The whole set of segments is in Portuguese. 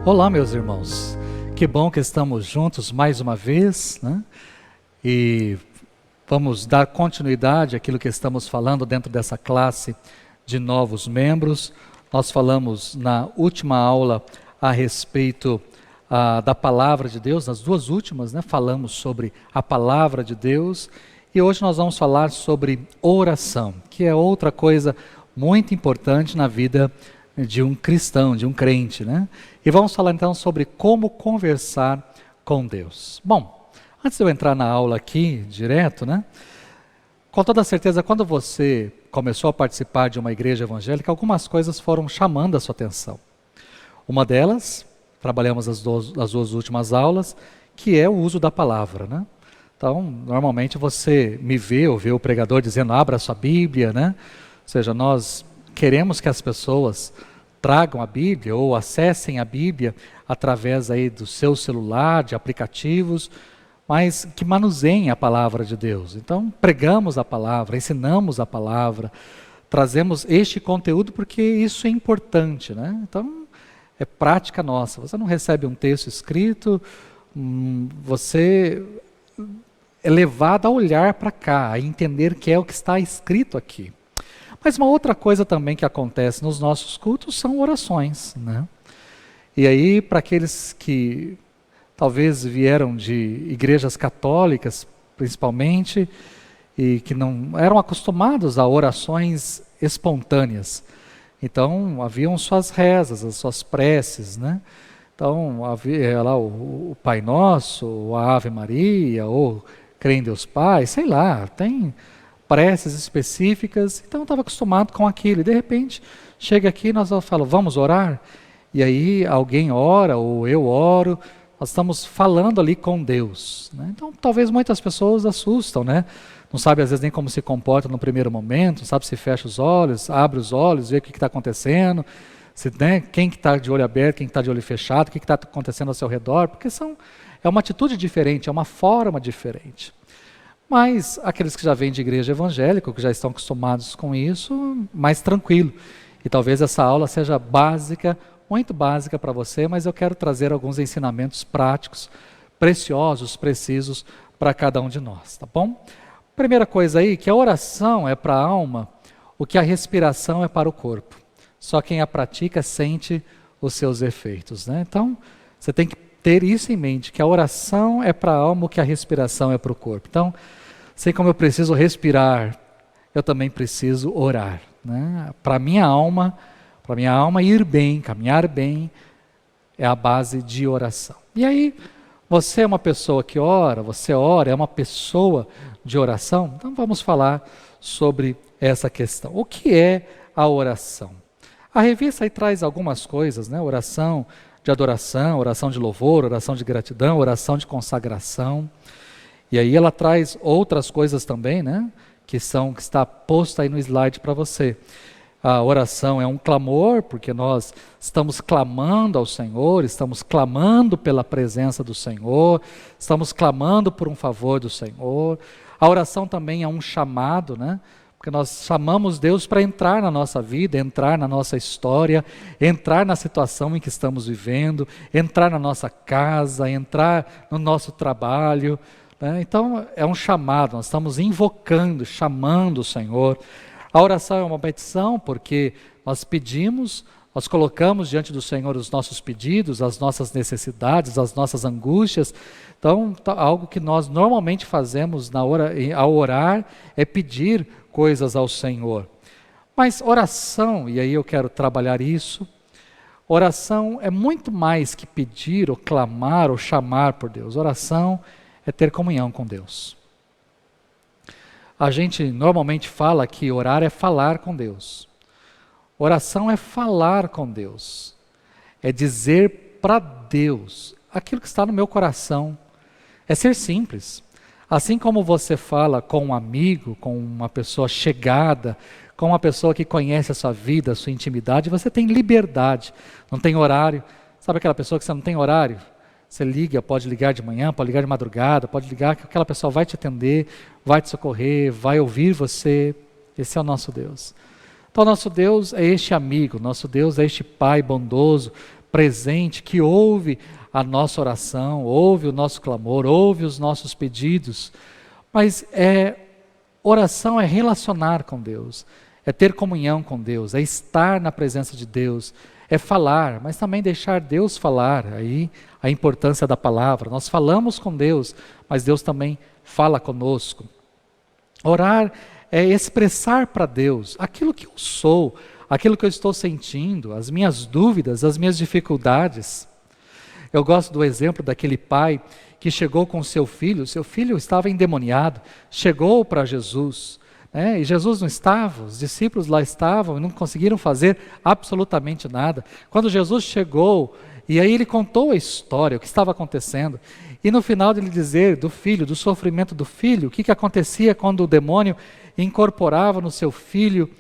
Olá, meus irmãos. Que bom que estamos juntos mais uma vez, né? E vamos dar continuidade àquilo que estamos falando dentro dessa classe de novos membros. Nós falamos na última aula a respeito da palavra de Deus, nas duas últimas, né? Falamos sobre a palavra de Deus e hoje nós vamos falar sobre oração, que é outra coisa muito importante na vida de um cristão, de um crente, né? E vamos falar então sobre como conversar com Deus. Bom, antes de eu entrar na aula aqui, direto, né? Com toda certeza, quando você começou a participar de uma igreja evangélica, algumas coisas foram chamando a sua atenção. Uma delas, trabalhamos as duas últimas aulas, que é o uso da palavra, né? Então, normalmente você me vê, ou vê o pregador dizendo, abra a sua Bíblia, né? Ou seja, nós queremos que as pessoas tragam a Bíblia ou acessem a Bíblia através aí do seu celular, de aplicativos, mas que manuseiem a palavra de Deus. Então, pregamos a palavra, ensinamos a palavra, trazemos este conteúdo porque isso é importante, né? Então, é prática nossa. Você não recebe um texto escrito, você é levado a olhar para cá, a entender que é o que está escrito aqui. Mas uma outra coisa também que acontece nos nossos cultos são orações, né? E aí, para aqueles que talvez vieram de igrejas católicas, principalmente, e que não eram acostumados a orações espontâneas. Então, haviam suas rezas, as suas preces, né? Então, havia lá o Pai Nosso, ou a Ave Maria, ou Crê em Deus Pai, sei lá, tem preces específicas, então eu estava acostumado com aquilo, e de repente, chega aqui e nós falamos, vamos orar? E aí alguém ora, ou eu oro, nós estamos falando ali com Deus, né? Então talvez muitas pessoas assustam, né? Não sabe às vezes nem como se comporta no primeiro momento, não sabe se fecha os olhos, abre os olhos, vê o que está acontecendo, se, né, quem que está de olho aberto, quem está de olho fechado, o que está acontecendo ao seu redor, porque é uma atitude diferente, é uma forma diferente. Mas aqueles que já vêm de igreja evangélica, que já estão acostumados com isso, mais tranquilo. E talvez essa aula seja básica, muito básica para você, mas eu quero trazer alguns ensinamentos práticos, preciosos, precisos para cada um de nós, tá bom? Primeira coisa aí, que a oração é para a alma o que a respiração é para o corpo. Só quem a pratica sente os seus efeitos, né? Então, você tem que ter isso em mente, que a oração é para a alma o que a respiração é para o corpo. Então, assim como eu preciso respirar, eu também preciso orar, né? Para minha alma ir bem, caminhar bem, é a base de oração. E aí, você é uma pessoa que ora, você ora, é uma pessoa de oração? Então vamos falar sobre essa questão. O que é a oração? A revista aí traz algumas coisas, né? Oração de adoração, oração de louvor, oração de gratidão, oração de consagração. E aí ela traz outras coisas também, né? Que está posta aí no slide para você. A oração é um clamor, porque nós estamos clamando ao Senhor, estamos clamando pela presença do Senhor, estamos clamando por um favor do Senhor. A oração também é um chamado, né? Porque nós chamamos Deus para entrar na nossa vida, entrar na nossa história, entrar na situação em que estamos vivendo, entrar na nossa casa, entrar no nosso trabalho, né? Então é um chamado, nós estamos invocando, chamando o Senhor. A oração é uma petição porque nós pedimos, nós colocamos diante do Senhor os nossos pedidos, as nossas necessidades, as nossas angústias. Então, algo que nós normalmente fazemos ao orar é pedir coisas ao Senhor. Mas oração, e aí eu quero trabalhar isso, oração é muito mais que pedir, ou clamar, ou chamar por Deus. Oração é ter comunhão com Deus. A gente normalmente fala que orar é falar com Deus. Oração é falar com Deus. É dizer para Deus aquilo que está no meu coração. É ser simples. Assim como você fala com um amigo, com uma pessoa chegada, com uma pessoa que conhece a sua vida, a sua intimidade, você tem liberdade, não tem horário. Sabe aquela pessoa que você não tem horário? Você liga, pode ligar de manhã, pode ligar de madrugada, pode ligar que aquela pessoa vai te atender, vai te socorrer, vai ouvir você. Esse é o nosso Deus. Então, nosso Deus é este amigo, nosso Deus é este Pai bondoso, presente, que ouve a nossa oração, ouve o nosso clamor, ouve os nossos pedidos. Mas oração é relacionar com Deus, é ter comunhão com Deus, é estar na presença de Deus, é falar, mas também deixar Deus falar. Aí a importância da palavra. Nós falamos com Deus, mas Deus também fala conosco. Orar é expressar para Deus aquilo que eu sou, aquilo que eu estou sentindo, as minhas dúvidas, as minhas dificuldades. Eu gosto do exemplo daquele pai que chegou com seu filho estava endemoniado, chegou para Jesus, e Jesus não estava, os discípulos lá estavam e não conseguiram fazer absolutamente nada. Quando Jesus chegou, e aí ele contou a história, o que estava acontecendo, e no final de ele dizer do filho, do sofrimento do filho, o que acontecia quando o demônio incorporava no seu filho,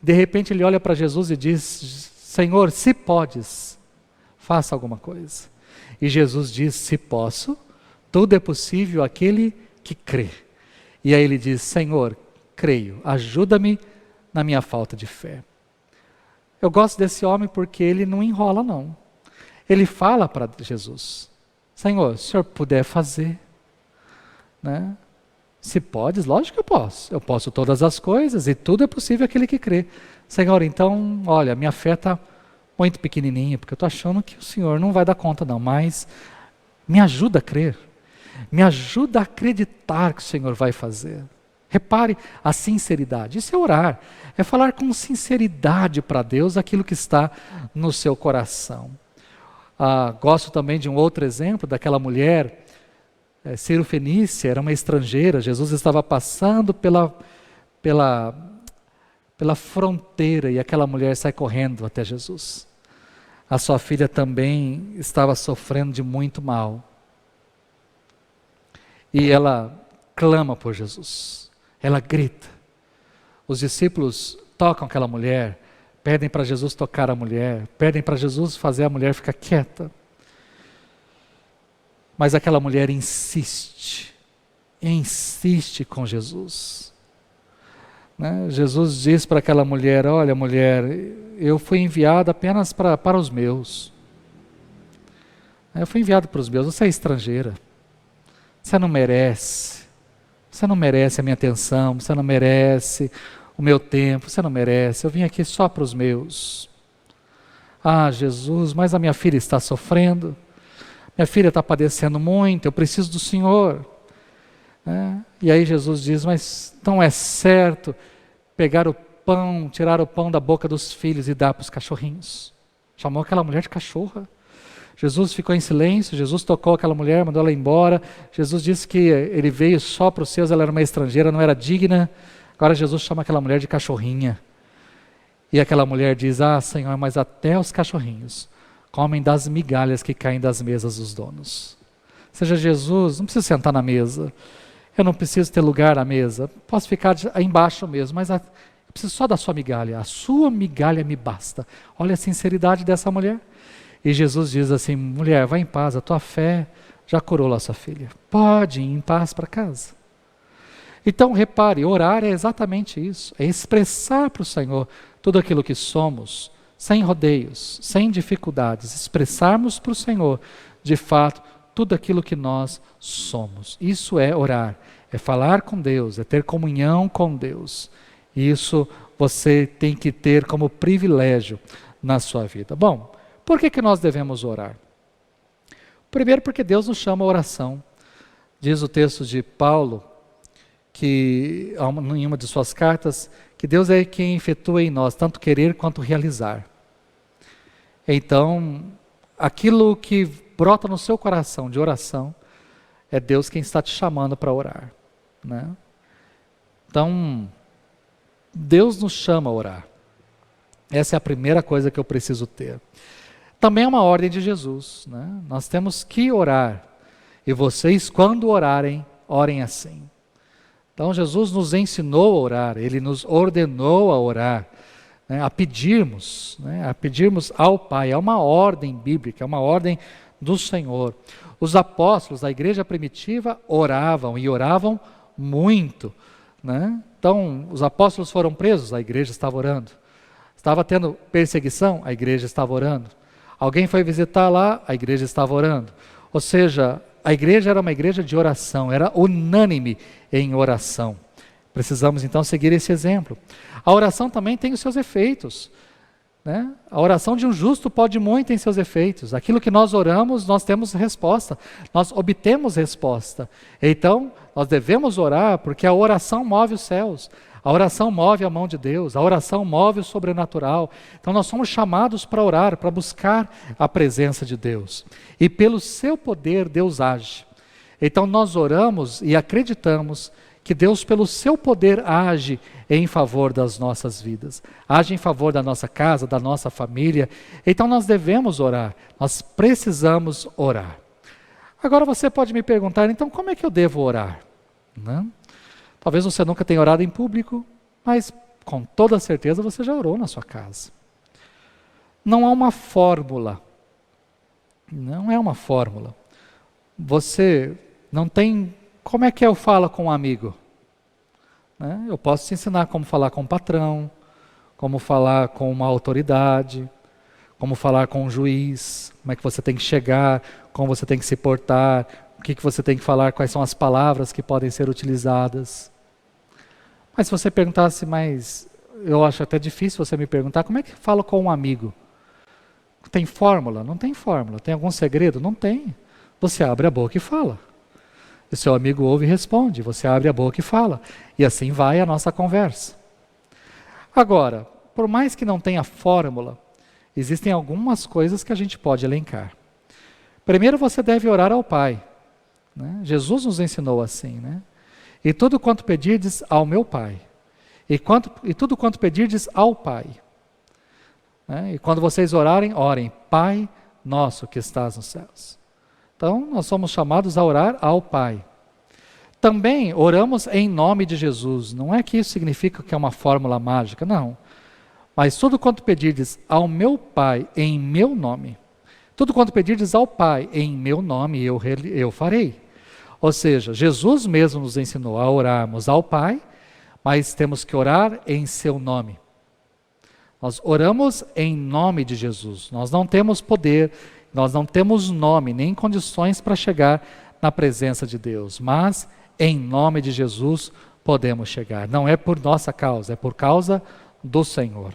de repente ele olha para Jesus e diz: Senhor, se podes, faça alguma coisa. E Jesus diz: se posso, tudo é possível àquele que crê. E aí ele diz: Senhor, creio, ajuda-me na minha falta de fé. Eu gosto desse homem porque ele não enrola não. Ele fala para Jesus: Senhor, se o Senhor puder fazer, se podes, lógico que eu posso todas as coisas e tudo é possível àquele que crê. Senhor, então, olha, minha fé está muito pequenininha, porque eu estou achando que o Senhor não vai dar conta não, mas me ajuda a crer, me ajuda a acreditar que o Senhor vai fazer. Repare a sinceridade, isso é orar, é falar com sinceridade para Deus aquilo que está no seu coração. Gosto também de um outro exemplo, daquela mulher, Cirofenícia, era uma estrangeira. Jesus estava passando pela fronteira e aquela mulher sai correndo até Jesus. A sua filha também estava sofrendo de muito mal. E ela clama por Jesus, ela grita. Os discípulos tocam aquela mulher, pedem para Jesus tocar a mulher, pedem para Jesus fazer a mulher ficar quieta. Mas aquela mulher insiste com Jesus. Jesus diz para aquela mulher: olha mulher, eu fui enviado apenas para os meus. Eu fui enviado para os meus, você é estrangeira. Você não merece a minha atenção, você não merece o meu tempo, você não merece, eu vim aqui só para os meus. Jesus, mas a minha filha está sofrendo, minha filha está padecendo muito, eu preciso do Senhor. E aí Jesus diz: mas não é certo pegar o pão, tirar o pão da boca dos filhos e dar para os cachorrinhos. Chamou aquela mulher de cachorra. Jesus ficou em silêncio, Jesus tocou aquela mulher, mandou ela embora. Jesus disse que ele veio só para os seus, ela era uma estrangeira, não era digna. Agora Jesus chama aquela mulher de cachorrinha. E aquela mulher diz: Senhor, mas até os cachorrinhos comem das migalhas que caem das mesas dos donos. Ou seja, Jesus, não precisa sentar na mesa, eu não preciso ter lugar na mesa, posso ficar aí embaixo mesmo, mas eu preciso só da sua migalha, a sua migalha me basta. Olha a sinceridade dessa mulher. E Jesus diz assim: mulher, vai em paz, a tua fé já curou a sua filha. Pode ir em paz para casa. Então repare, orar é exatamente isso, é expressar para o Senhor tudo aquilo que somos, sem rodeios, sem dificuldades, expressarmos para o Senhor, de fato, tudo aquilo que nós somos. Isso é orar, é falar com Deus, é ter comunhão com Deus. Isso você tem que ter como privilégio na sua vida. Bom, por que nós devemos orar? Primeiro, porque Deus nos chama à oração. Diz o texto de Paulo, que em uma de suas cartas, que Deus é quem efetua em nós tanto querer quanto realizar. Então, aquilo que brota no seu coração de oração, é Deus quem está te chamando para orar. Então, Deus nos chama a orar. Essa é a primeira coisa que eu preciso ter. Também é uma ordem de Jesus. Nós temos que orar. E vocês, quando orarem, orem assim. Então Jesus nos ensinou a orar, Ele nos ordenou a orar, a pedirmos ao Pai. É uma ordem bíblica, é uma ordem do Senhor. Os apóstolos da igreja primitiva oravam e oravam muito. Então os apóstolos foram presos, a igreja estava orando. Estava tendo perseguição, a igreja estava orando. Alguém foi visitar lá, a igreja estava orando. Ou seja, a igreja era uma igreja de oração, era unânime em oração. Precisamos então seguir esse exemplo. A oração também tem os seus efeitos, né? A oração de um justo pode muito em seus efeitos. Aquilo que nós oramos, nós temos resposta, nós obtemos resposta. Então, nós devemos orar porque a oração move os céus, a oração move a mão de Deus, a oração move o sobrenatural. Então nós somos chamados para orar, para buscar a presença de Deus. E pelo seu poder, Deus age. Então nós oramos e acreditamos que Deus, pelo seu poder, age em favor das nossas vidas, age em favor da nossa casa, da nossa família. Então nós devemos orar, nós precisamos orar. Agora você pode me perguntar, então como é que eu devo orar? Né? Talvez você nunca tenha orado em público, mas com toda certeza você já orou na sua casa. Não há uma fórmula, não é uma fórmula. Você não tem... Como é que eu falo com um amigo? Né? Eu posso te ensinar como falar com um patrão, como falar com uma autoridade, como falar com um juiz, como é que você tem que chegar, como você tem que se portar, o que você tem que falar, quais são as palavras que podem ser utilizadas. Mas se você perguntasse, mas eu acho até difícil você me perguntar, como é que falo com um amigo? Tem fórmula? Não tem fórmula. Tem algum segredo? Não tem. Você abre a boca e fala. E seu amigo ouve e responde, você abre a boca e fala. E assim vai a nossa conversa. Agora, por mais que não tenha fórmula, existem algumas coisas que a gente pode elencar. Primeiro você deve orar ao Pai. Né? Jesus nos ensinou assim, né? E tudo quanto pedirdes ao meu Pai. E tudo quanto pedirdes ao Pai. Né? E quando vocês orarem, orem, Pai nosso que estás nos céus. Então, nós somos chamados a orar ao Pai. Também oramos em nome de Jesus. Não é que isso significa que é uma fórmula mágica, não. Mas tudo quanto pedirdes ao meu Pai em meu nome, tudo quanto pedirdes ao Pai em meu nome, eu farei. Ou seja, Jesus mesmo nos ensinou a orarmos ao Pai, mas temos que orar em seu nome. Nós oramos em nome de Jesus. Nós não temos poder, nós não temos nome, nem condições para chegar na presença de Deus, mas em nome de Jesus podemos chegar. Não é por nossa causa, é por causa do Senhor.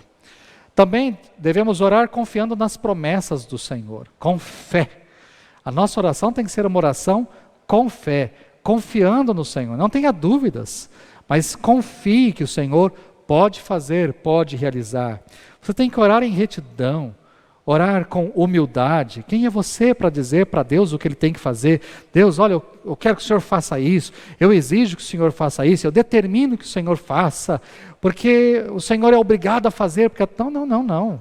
Também devemos orar confiando nas promessas do Senhor, com fé. A nossa oração tem que ser uma oração com fé, confiando no Senhor. Não tenha dúvidas, mas confie que o Senhor pode fazer, pode realizar. Você tem que orar em retidão, orar com humildade. Quem é você para dizer para Deus o que Ele tem que fazer? Deus, olha, eu quero que o Senhor faça isso, eu exijo que o Senhor faça isso, eu determino que o Senhor faça, porque o Senhor é obrigado a fazer, porque não.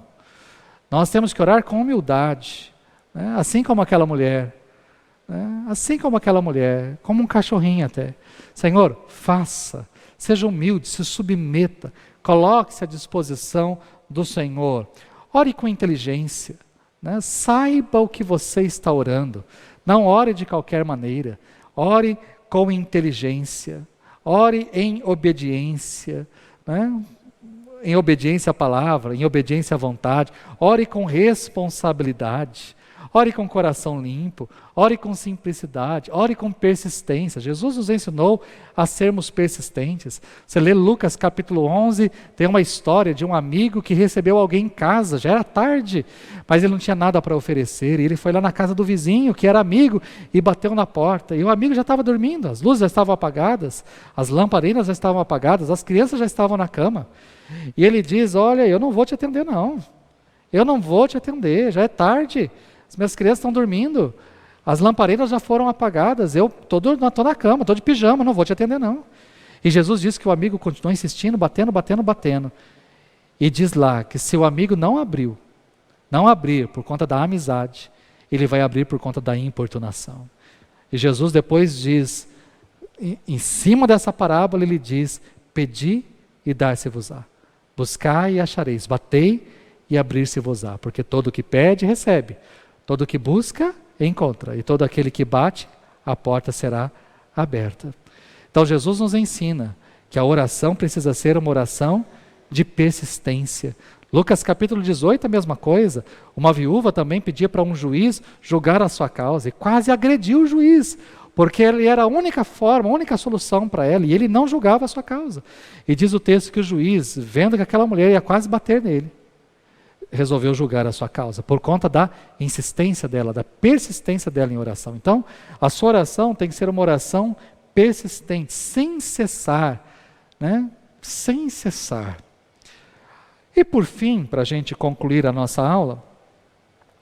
Nós temos que orar com humildade, né? Assim como aquela mulher, né? Assim como aquela mulher, como um cachorrinho até. Senhor, faça, seja humilde, se submeta, coloque-se à disposição do Senhor. Ore com inteligência, né? Saiba o que você está orando. Não ore de qualquer maneira. Ore com inteligência. Ore em obediência, né? Em obediência à palavra, em obediência à vontade. Ore com responsabilidade. Ore com coração limpo, ore com simplicidade, ore com persistência. Jesus nos ensinou a sermos persistentes. Você lê Lucas capítulo 11, tem uma história de um amigo que recebeu alguém em casa, já era tarde, mas ele não tinha nada para oferecer. E ele foi lá na casa do vizinho, que era amigo, e bateu na porta. E o amigo já estava dormindo, as luzes já estavam apagadas, as lamparinas já estavam apagadas, as crianças já estavam na cama. E ele diz, olha, eu não vou te atender não. Eu não vou te atender, já é tarde. As minhas crianças estão dormindo, as lamparinas já foram apagadas, eu estou na cama, estou de pijama, não vou te atender não. E Jesus disse que o amigo continuou insistindo, batendo. E diz lá que se o amigo não abrir por conta da amizade, ele vai abrir por conta da importunação. E Jesus depois diz, em cima dessa parábola ele diz, pedi e dar-se-vos-á, buscai e achareis, batei e abrir-se-vos-á, porque todo o que pede, recebe. Todo o que busca, encontra. E todo aquele que bate, a porta será aberta. Então Jesus nos ensina que a oração precisa ser uma oração de persistência, Lucas capítulo 18, a mesma coisa. Uma viúva também pedia para um juiz julgar a sua causa e quase agrediu o juiz, porque ele era a única forma, a única solução para ela, e ele não julgava a sua causa. E diz o texto que o juiz, vendo que aquela mulher ia quase bater nele, resolveu julgar a sua causa, por conta da insistência dela, da persistência dela em oração. Então, a sua oração tem que ser uma oração persistente, sem cessar, né? Sem cessar. E por fim, para a gente concluir a nossa aula,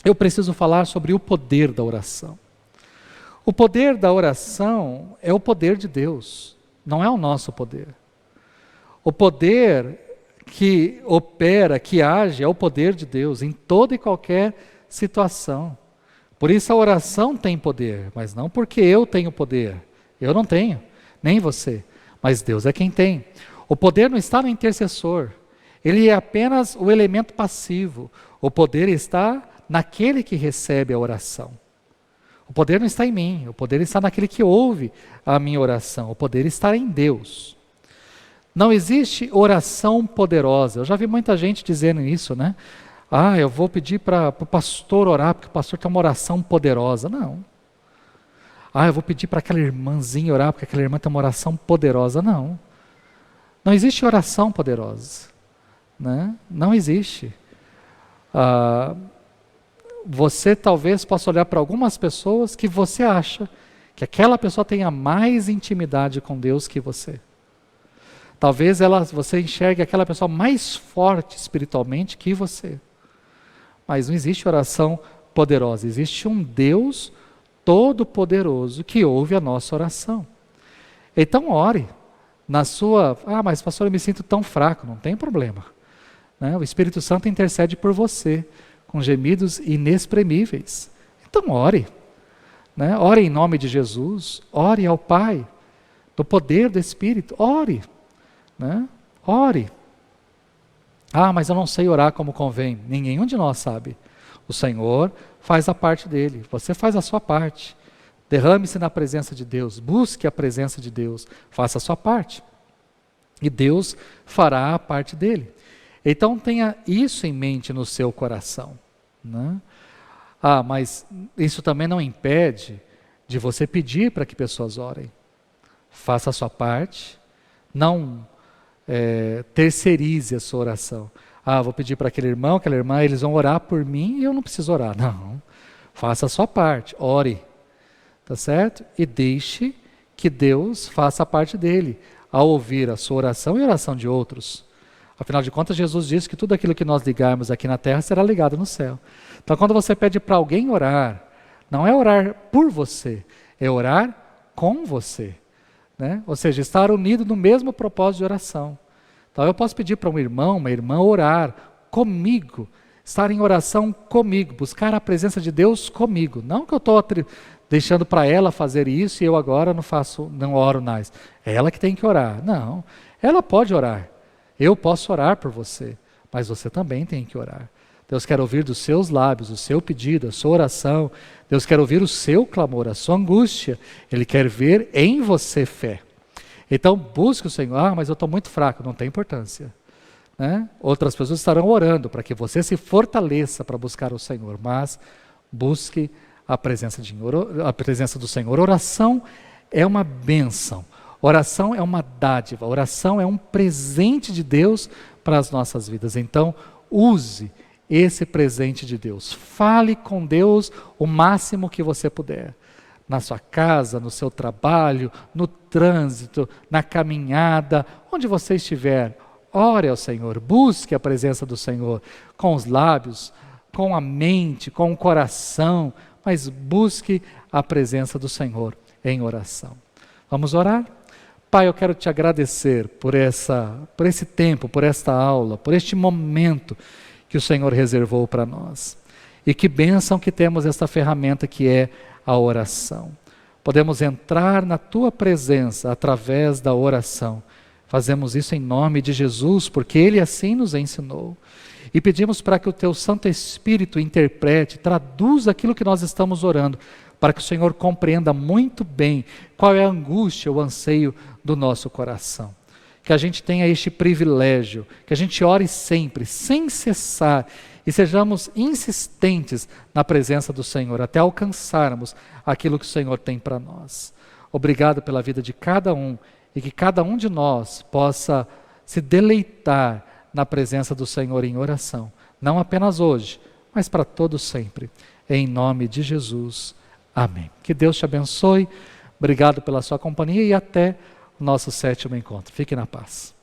eu preciso falar sobre o poder da oração. O poder da oração é o poder de Deus, não é o nosso poder. O poder que opera, que age, é o poder de Deus em toda e qualquer situação. Por isso a oração tem poder, mas não porque eu tenho poder. Eu não tenho, nem você, mas Deus é quem tem. O poder não está no intercessor, ele é apenas o elemento passivo. O poder está naquele que recebe a oração. O poder não está em mim, o poder está naquele que ouve a minha oração. O poder está em Deus. Não existe oração poderosa. Eu já vi muita gente dizendo isso, né? Ah, eu vou pedir para o pastor orar, porque o pastor tem uma oração poderosa. Não. Ah, eu vou pedir para aquela irmãzinha orar, porque aquela irmã tem uma oração poderosa. Não. Não existe oração poderosa. Né? Não existe. Você talvez possa olhar para algumas pessoas que você acha que aquela pessoa tenha mais intimidade com Deus que você. Talvez você enxergue aquela pessoa mais forte espiritualmente que você. Mas não existe oração poderosa. Existe um Deus todo-poderoso que ouve a nossa oração. Então ore. Mas pastor, eu me sinto tão fraco. Não tem problema. Né? O Espírito Santo intercede por você, com gemidos inexprimíveis. Então ore. Né? Ore em nome de Jesus. Ore ao Pai. No poder do Espírito. Ore. Né? Ore. Ah, mas eu não sei orar como convém. Nenhum de nós sabe. O Senhor faz a parte dele. Você faz a sua parte. Derrame-se na presença de Deus. Busque a presença de Deus. Faça a sua parte. E Deus fará a parte dele. Então tenha isso em mente no seu coração. Né? Ah, mas isso também não impede de você pedir para que pessoas orem. Faça a sua parte. Não terceirize a sua oração. Ah, vou pedir para aquele irmão, aquela irmã, eles vão orar por mim e eu não preciso orar. Não. Faça a sua parte. Ore. Tá certo? E deixe que Deus faça a parte dele, ao ouvir a sua oração e a oração de outros. Afinal de contas, Jesus disse que tudo aquilo que nós ligarmos aqui na terra será ligado no céu. Então, quando você pede para alguém orar, não é orar por você, é orar com você. Né? Ou seja, estar unido no mesmo propósito de oração. Então, eu posso pedir para um irmão, uma irmã orar comigo, estar em oração comigo, buscar a presença de Deus comigo. Não que eu estou deixando para ela fazer isso e eu agora não oro mais. É ela que tem que orar. Não, ela pode orar. Eu posso orar por você, mas você também tem que orar. Deus quer ouvir dos seus lábios o seu pedido, a sua oração. Deus quer ouvir o seu clamor, a sua angústia. Ele quer ver em você fé. Então busque o Senhor. Ah, mas eu estou muito fraco. Não tem importância. Né? Outras pessoas estarão orando para que você se fortaleça para buscar o Senhor. Mas busque a presença do Senhor. Oração é uma bênção. Oração é uma dádiva. Oração é um presente de Deus para as nossas vidas. Então, use esse presente de Deus. Fale com Deus o máximo que você puder. Na sua casa, no seu trabalho, no trânsito, na caminhada, onde você estiver. Ore ao Senhor, busque a presença do Senhor com os lábios, com a mente, com o coração, mas busque a presença do Senhor em oração. Vamos orar? Pai, eu quero te agradecer por esse tempo, por esta aula, por este momento que o Senhor reservou para nós. E que bênção que temos esta ferramenta que é a oração. Podemos entrar na tua presença através da oração. Fazemos isso em nome de Jesus, porque Ele assim nos ensinou. E pedimos para que o teu Santo Espírito interprete, traduza aquilo que nós estamos orando, para que o Senhor compreenda muito bem qual é a angústia, o anseio do nosso coração. que a gente tenha este privilégio, que a gente ore sempre, sem cessar, e sejamos insistentes na presença do Senhor, até alcançarmos aquilo que o Senhor tem para nós. Obrigado pela vida de cada um, e que cada um de nós possa se deleitar na presença do Senhor em oração, não apenas hoje, mas para todo sempre. Em nome de Jesus. Amém. Que Deus te abençoe. Obrigado pela sua companhia e até o nosso 7º encontro. Fique na paz.